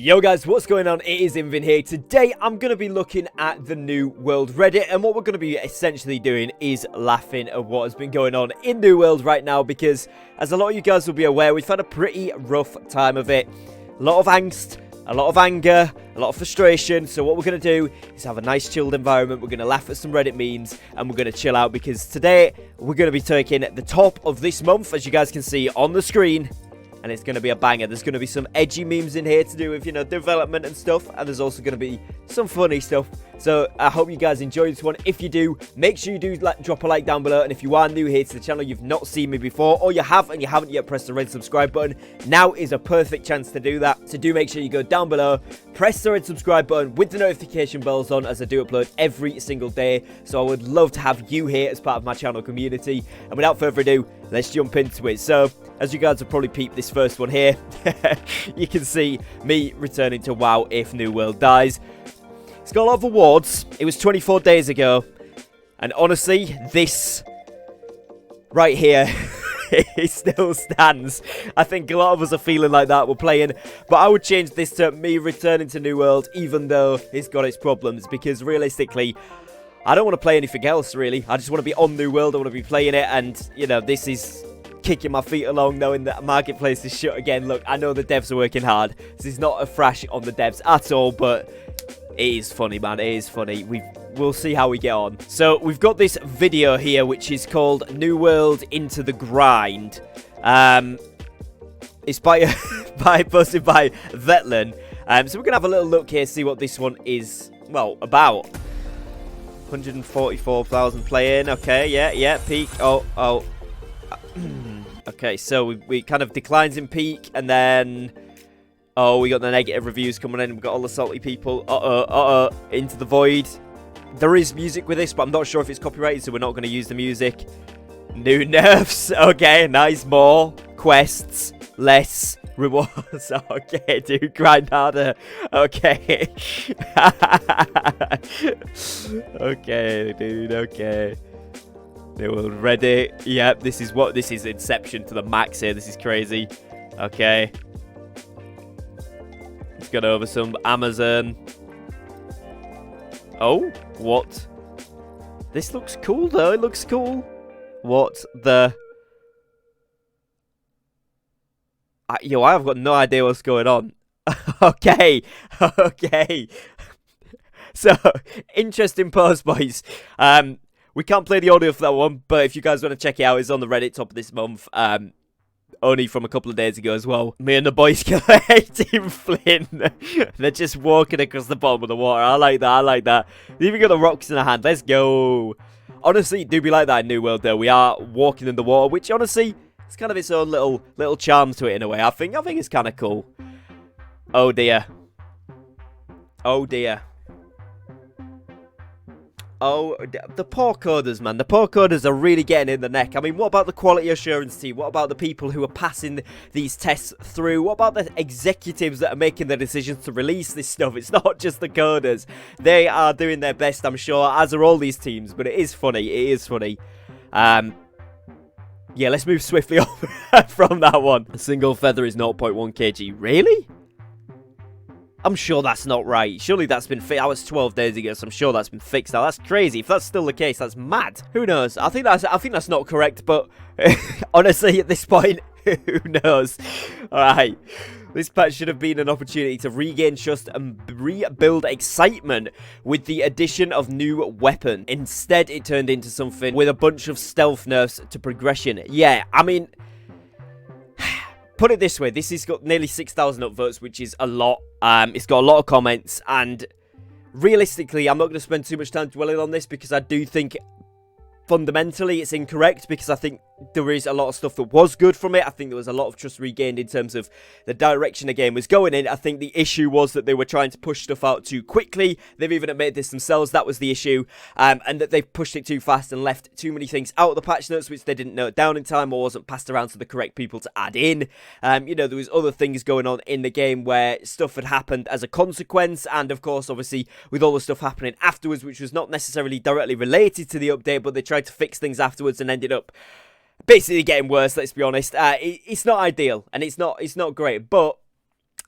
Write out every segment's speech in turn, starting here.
Yo guys, what's going on? It is Invin here. Today I'm going to be looking at the New World Reddit, and what we're going to be essentially doing is laughing at what has been going on in New World right now, because as a lot of you guys will be aware, we've had a pretty rough time of it. A lot of angst, a lot of anger, a lot of frustration. So what we're going to do is have a nice chilled environment. We're going to laugh at some Reddit memes and we're going to chill out, because today we're going to be taking the top of this month, as you guys can see on the screen. And it's going to be a banger. There's going to be some edgy memes in here to do with, development and stuff. And there's also going to be some funny stuff. So I hope you guys enjoy this one. If you do, make sure you do drop a like down below. And if you are new here to the channel, you've not seen me before, or you have and you haven't yet pressed the red subscribe button, now is a perfect chance to do that. So do make sure you go down below, press the red subscribe button with the notification bells on, as I do upload every single day. So I would love to have you here as part of my channel community. And without further ado, let's jump into it. So, as you guys have probably peeped this first one here, you can see me returning to WoW if New World dies. It's got a lot of awards. It was 24 days ago. And honestly, this right here, it still stands. I think a lot of us are feeling like that. We're playing. But I would change this to me returning to New World, even though it's got its problems. Because realistically, I don't want to play anything else, really. I just want to be on New World. I want to be playing it. And, this is kicking my feet along, knowing that Marketplace is shut again. Look, I know the devs are working hard. This is not a thrash on the devs at all, but it is funny, man. It is funny. We'll see how we get on. So, we've got this video here, which is called New World Into the Grind. It's posted by Vetlan. So, we're going to have a little look here, see what this one is, well, about. 144,000 playing. Okay, yeah, peak. Oh. Okay, so we kind of declines in peak, and then we got the negative reviews coming in. We got all the salty people. Into the void. There is music with this, but I'm not sure if it's copyrighted, so we're not going to use the music. New nerfs. Okay, nice. More quests, less rewards. Okay, dude, grind harder. Okay. Okay, dude. Okay. New World Reddit. Yep, this is Inception to the max here. This is crazy. Okay. Let's go over some Amazon. Oh, what? This looks cool, though. It looks cool. What the... Yo, I've got no idea what's going on. Okay. So, interesting post, boys. We can't play the audio for that one, but if you guys want to check it out, it's on the Reddit top of this month. Only from a couple of days ago as well. Me and the boys kill Team Flynn. They're just walking across the bottom of the water. I like that. They've even got the rocks in their hand. Let's go. Honestly, it do be like that in New World, though. We are walking in the water, which honestly, it's kind of its own little charm to it in a way. I think it's kind of cool. Oh dear. Oh, the poor coders, man. The poor coders are really getting in the neck. I mean, what about the quality assurance team? What about the people who are passing these tests through? What about the executives that are making the decisions to release this stuff? It's not just the coders. They are doing their best, I'm sure, as are all these teams. But it is funny. Yeah, let's move swiftly on from that one. A single feather is 0.1 kg. Really? I'm sure that's not right. Surely that's been fixed. That was 12 days ago, so I'm sure that's been fixed now. That's crazy. If that's still the case, that's mad. Who knows? I think that's not correct, but honestly, at this point, who knows? Alright. This patch should have been an opportunity to regain trust and rebuild excitement with the addition of new weapon. Instead, it turned into something with a bunch of stealth nerfs to progression. Yeah, I mean... Put it this way, this has got nearly 6,000 upvotes, which is a lot. It's got a lot of comments, and realistically, I'm not going to spend too much time dwelling on this, because I do think fundamentally it's incorrect, because I think there is a lot of stuff that was good from it. I think there was a lot of trust regained in terms of the direction the game was going in. I think the issue was that they were trying to push stuff out too quickly. They've even admitted this themselves. That was the issue. And that they've pushed it too fast and left too many things out of the patch notes, which they didn't note down in time or wasn't passed around to the correct people to add in. There was other things going on in the game where stuff had happened as a consequence. And of course, obviously, with all the stuff happening afterwards, which was not necessarily directly related to the update, but they tried to fix things afterwards and ended up basically getting worse, let's be honest. It's not ideal, and it's not great, but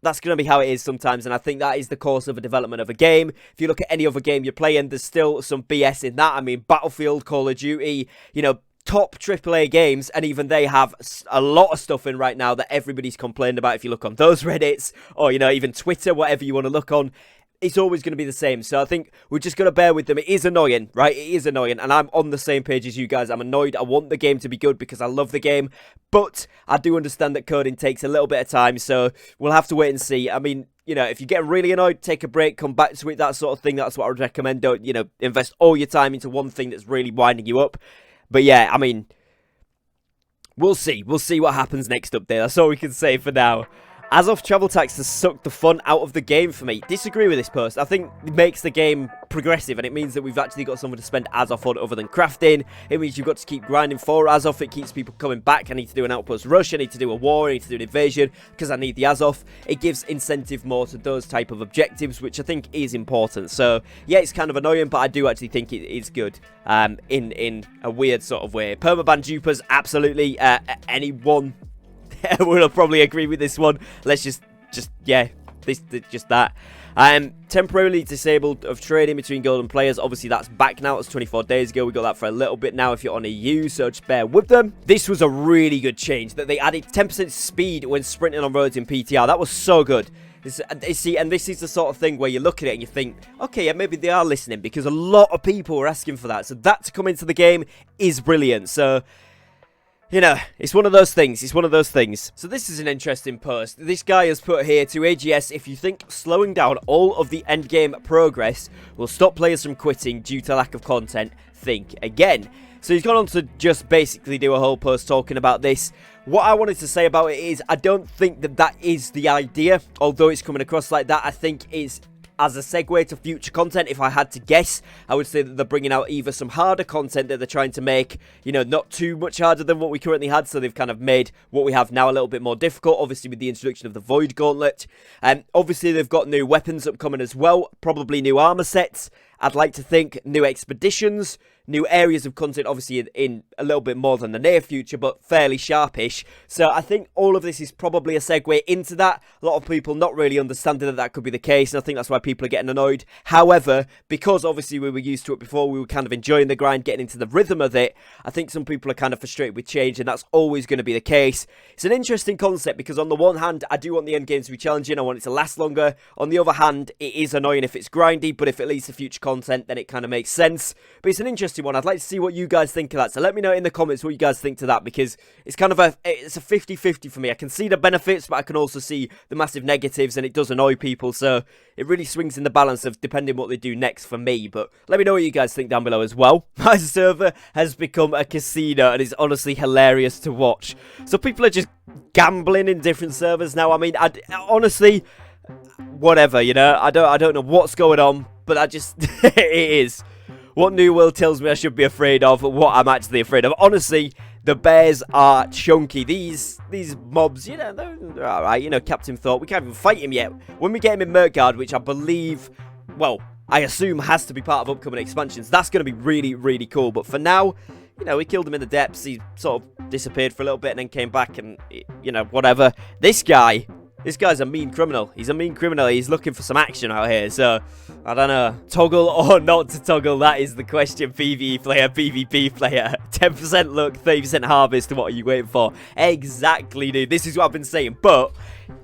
that's going to be how it is sometimes, and I think that is the course of a development of a game. If you look at any other game you're playing, there's still some BS in that. I mean, Battlefield, Call of Duty, you know, top AAA games, and even they have a lot of stuff in right now that everybody's complaining about. If you look on those Reddits, or, you know, even Twitter, whatever you want to look on, it's always going to be the same. So I think we're just going to bear with them. It is annoying, right? It is annoying, and I'm on the same page as you guys. I'm annoyed. I want the game to be good because I love the game, but I do understand that coding takes a little bit of time, so we'll have to wait and see. I mean, you know, if you get really annoyed, take a break, come back to it, that sort of thing. That's what I would recommend. Don't, you know, invest all your time into one thing that's really winding you up. But yeah, I mean, we'll see. We'll see what happens next update. That's all we can say for now. Azov travel tax has sucked the fun out of the game for me. Disagree with this post. I think it makes the game progressive, and it means that we've actually got something to spend Azov on other than crafting. It means you've got to keep grinding for Azov. It keeps people coming back. I need to do an outpost rush. I need to do a war. I need to do an invasion because I need the Azov. It gives incentive more to those type of objectives, which I think is important. So yeah, it's kind of annoying, but I do actually think it is good in a weird sort of way. Permaban dupers, absolutely. Anyone will probably agree with this one. Let's just yeah, just that. Temporarily disabled of trading between golden players. Obviously, that's back now. It's 24 days ago. We got that for a little bit now if you're on EU, so just bear with them. This was a really good change that they added 10% speed when sprinting on roads in PTR. That was so good. See, and this is the sort of thing where you look at it and you think, okay, yeah, maybe they are listening, because a lot of people were asking for that. So that to come into the game is brilliant. So, you know, it's one of those things. It's one of those things. So this is an interesting post. This guy has put here to AGS, if you think slowing down all of the endgame progress will stop players from quitting due to lack of content, think again. So he's gone on to just basically do a whole post talking about this. What I wanted to say about it is, I don't think that that is the idea, although it's coming across like that. I think it's as a segue to future content. If I had to guess, I would say that they're bringing out either some harder content that they're trying to make, you know, not too much harder than what we currently had, so they've kind of made what we have now a little bit more difficult, obviously with the introduction of the Void Gauntlet. And obviously they've got new weapons upcoming as well, probably new armor sets, I'd like to think new expeditions, new areas of content, obviously in a little bit more than the near future, but fairly sharpish. So I think all of this is probably a segue into that. A lot of people not really understanding that that could be the case, and I think that's why people are getting annoyed. However, because obviously we were used to it before, we were kind of enjoying the grind, getting into the rhythm of it, I think some people are kind of frustrated with change, and that's always going to be the case. It's an interesting concept, because on the one hand, I do want the end game to be challenging, I want it to last longer. On the other hand, it is annoying if it's grindy, but if it leads to future content, then it kind of makes sense. But it's an interesting one. I'd like to see what you guys think of that, so let me know in the comments what you guys think to that, because it's kind of it's a 50-50 for me. I can see the benefits, but I can also see the massive negatives, and it does annoy people, so it really swings in the balance of depending what they do next for me. But let me know what you guys think down below as well. My server has become a casino, and it's honestly hilarious to watch. So people are just gambling in different servers now. I mean, honestly, whatever, you know, I don't know what's going on, but I just it is what New World tells me I should be afraid of, what I'm actually afraid of. Honestly, the bears are chunky. These mobs, you know, they're alright. You know, Captain Thought, we can't even fight him yet. When we get him in Merkgard, which I believe, well, I assume has to be part of upcoming expansions, that's going to be really, really cool. But for now, you know, we killed him in the depths. He sort of disappeared for a little bit and then came back and, you know, whatever. This guy's a mean criminal. He's a mean criminal. He's looking for some action out here. So, I don't know. Toggle or not to toggle? That is the question. PvE player, PvP player. 10% luck, 30% harvest. What are you waiting for? Exactly, dude. This is what I've been saying. But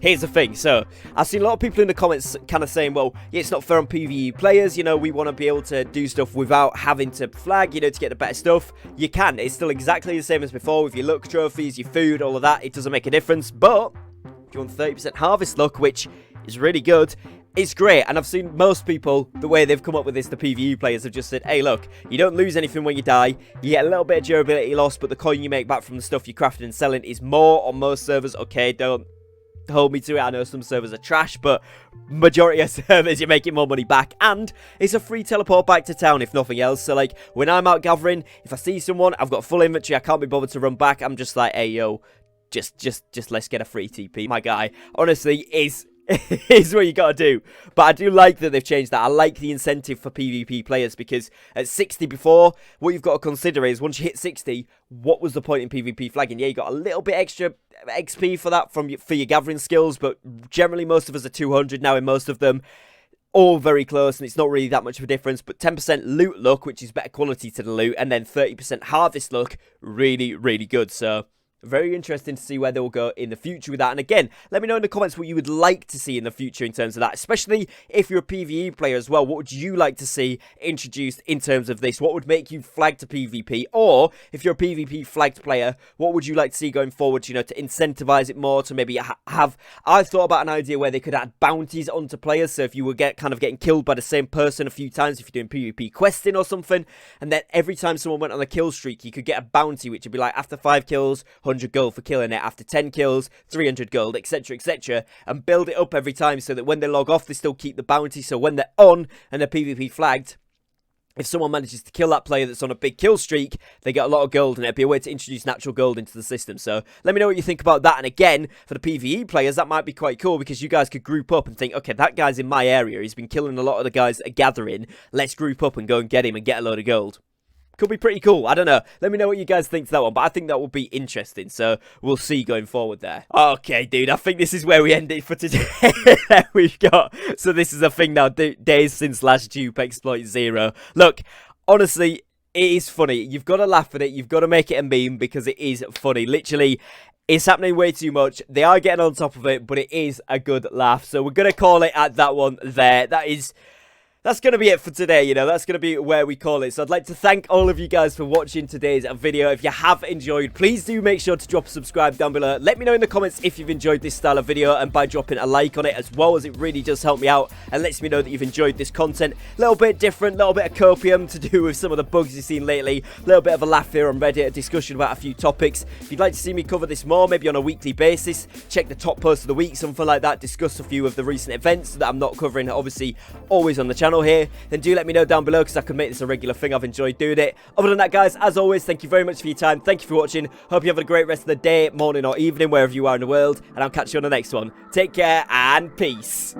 here's the thing. So, I've seen a lot of people in the comments kind of saying, well, yeah, it's not fair on PvE players. You know, we want to be able to do stuff without having to flag, you know, to get the better stuff. You can. It's still exactly the same as before with your luck trophies, your food, all of that. It doesn't make a difference. But you want 30% harvest luck, which is really good. It's great, and I've seen most people, the way they've come up with this, the PvE players have just said, hey, look, you don't lose anything when you die, you get a little bit of durability loss, but the coin you make back from the stuff you're crafting and selling is more on most servers. Okay, don't hold me to it, I know some servers are trash, but majority of servers, you're making more money back, and it's a free teleport back to town, if nothing else. So, like, when I'm out gathering, if I see someone, I've got full inventory, I can't be bothered to run back, I'm just like, hey, yo, just let's get a free TP. My guy, honestly, is is what you gotta do. But I do like that they've changed that. I like the incentive for PvP players, because at 60 before, what you've got to consider is once you hit 60, what was the point in PvP flagging? Yeah, you got a little bit extra XP for that for your gathering skills, but generally most of us are 200 now in most of them. All very close, and it's not really that much of a difference. But 10% loot luck, which is better quality to the loot, and then 30% harvest luck, really, really good. So very interesting to see where they'll go in the future with that. And again, let me know in the comments what you would like to see in the future in terms of that, especially if you're a PvE player as well. What would you like to see introduced in terms of this? What would make you flag to PvP? Or if you're a PvP flagged player, what would you like to see going forward, you know, to incentivize it more, to maybe have... I've thought about an idea where they could add bounties onto players. So if you were kind of getting killed by the same person a few times, if you're doing PvP questing or something, and then every time someone went on a kill streak, you could get a bounty, which would be like after 5 kills, 100 gold for killing it, after 10 kills 300 gold, etc, etc, and build it up every time so that when they log off they still keep the bounty. So when they're on and they're PvP flagged, if someone manages to kill that player that's on a big kill streak, they get a lot of gold, and it'd be a way to introduce natural gold into the system. So let me know what you think about that. And again, for the PvE players, that might be quite cool, because you guys could group up and think, okay, that guy's in my area, he's been killing a lot of the guys that are gathering, let's group up and go and get him and get a load of gold. Could be pretty cool. I don't know. Let me know what you guys think to that one. But I think that will be interesting. So we'll see going forward there. Okay, dude. I think this is where we end it for today. We've got... So this is a thing now. Days since last dupe exploit 0. Look, honestly, it is funny. You've got to laugh at it. You've got to make it a meme because it is funny. Literally... It's happening way too much. They are getting on top of it, but it is a good laugh. So we're going to call it at that one there. That's going to be it for today, you know. That's going to be where we call it. So I'd like to thank all of you guys for watching today's video. If you have enjoyed, please do make sure to drop a subscribe down below. Let me know in the comments if you've enjoyed this style of video, and by dropping a like on it as well, as it really does help me out and lets me know that you've enjoyed this content. A little bit different, a little bit of copium to do with some of the bugs you've seen lately. A little bit of a laugh here on Reddit, a discussion about a few topics. If you'd like to see me cover this more, maybe on a weekly basis, check the top post of the week, something like that, discuss a few of the recent events that I'm not covering, obviously, always on the channel here, then do let me know down below, because I can make this a regular thing. I've enjoyed doing it. Other than that, guys, as always, thank you very much for your time. Thank you for watching. Hope you have a great rest of the day, morning, or evening, wherever you are in the world, and I'll catch you on the next one. Take care, and peace.